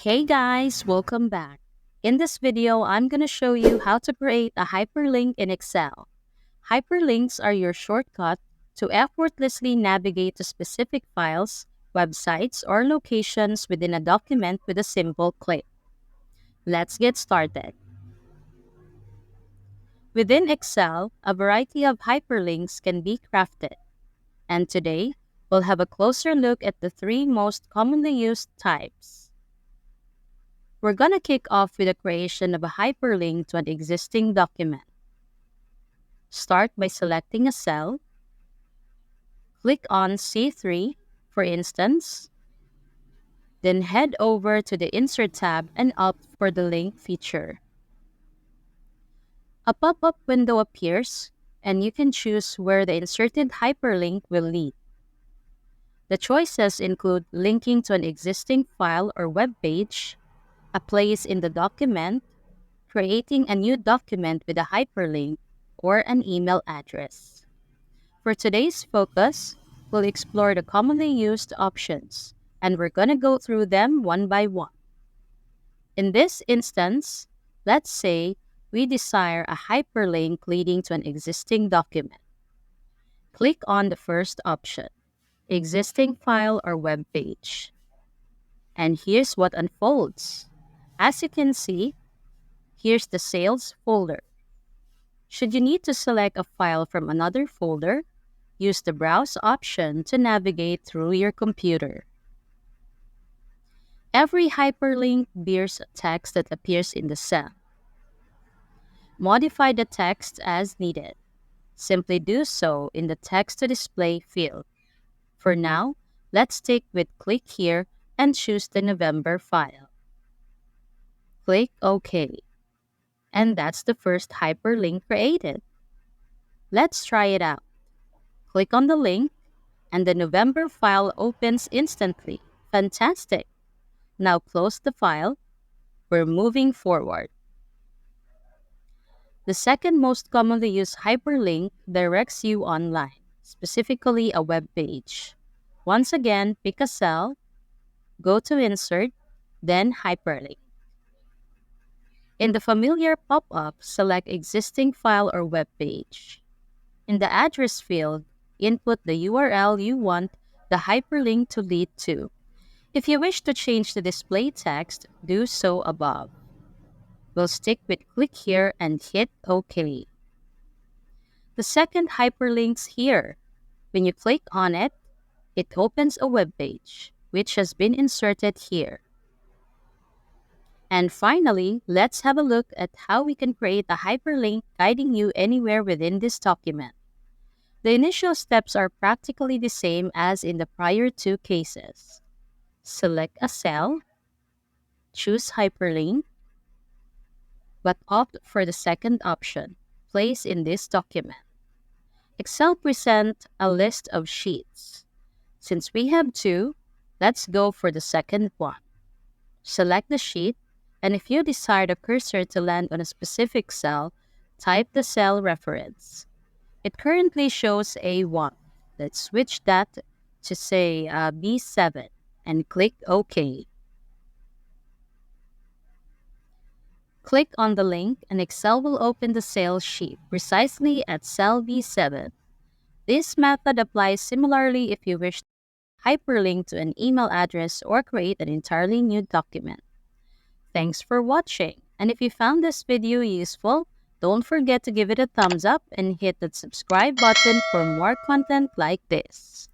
Hey guys, welcome back. In this video, I'm going to show you how to create a hyperlink in Excel. Hyperlinks are your shortcut to effortlessly navigate to specific files, websites, or locations within a document with a simple click. Let's get started. Within Excel, a variety of hyperlinks can be crafted. And today, we'll have a closer look at the three most commonly used types. We're going to kick off with the creation of a hyperlink to an existing document. Start by selecting a cell. Click on C3, for instance. Then head over to the Insert tab and opt for the Link feature. A pop-up window appears, and you can choose where the inserted hyperlink will lead. The choices include linking to an existing file or web page, a place in the document, creating a new document with a hyperlink, or an email address. For today's focus, we'll explore the commonly used options, and we're going to go through them one by one. In this instance, let's say we desire a hyperlink leading to an existing document. Click on the first option, Existing File or Web Page. And here's what unfolds. As you can see, here's the Sales folder. Should you need to select a file from another folder, use the Browse option to navigate through your computer. Every hyperlink bears a text that appears in the cell. Modify the text as needed. Simply do so in the Text to Display field. For now, let's stick with Click Here and choose the November file. Click OK. And that's the first hyperlink created. Let's try it out. Click on the link, and the November file opens instantly. Fantastic! Now close the file. We're moving forward. The second most commonly used hyperlink directs you online, specifically a web page. Once again, pick a cell, go to Insert, then Hyperlink. In the familiar pop-up, select Existing File or Web Page. In the address field, input the URL you want the hyperlink to lead to. If you wish to change the display text, do so above. We'll stick with Click Here and hit OK. The second hyperlink's here. When you click on it, it opens a web page, which has been inserted here. And finally, let's have a look at how we can create a hyperlink guiding you anywhere within this document. The initial steps are practically the same as in the prior two cases. Select a cell, choose hyperlink, but opt for the second option, place in this document. Excel presents a list of sheets. Since we have two, let's go for the second one. Select the sheet, and if you desire the cursor to land on a specific cell, type the cell reference. It currently shows A1. Let's switch that to say B7 and click OK. Click on the link and Excel will open the sales sheet precisely at cell B7. This method applies similarly if you wish to hyperlink to an email address or create an entirely new document. Thanks for watching, and if you found this video useful, don't forget to give it a thumbs up and hit that subscribe button for more content like this.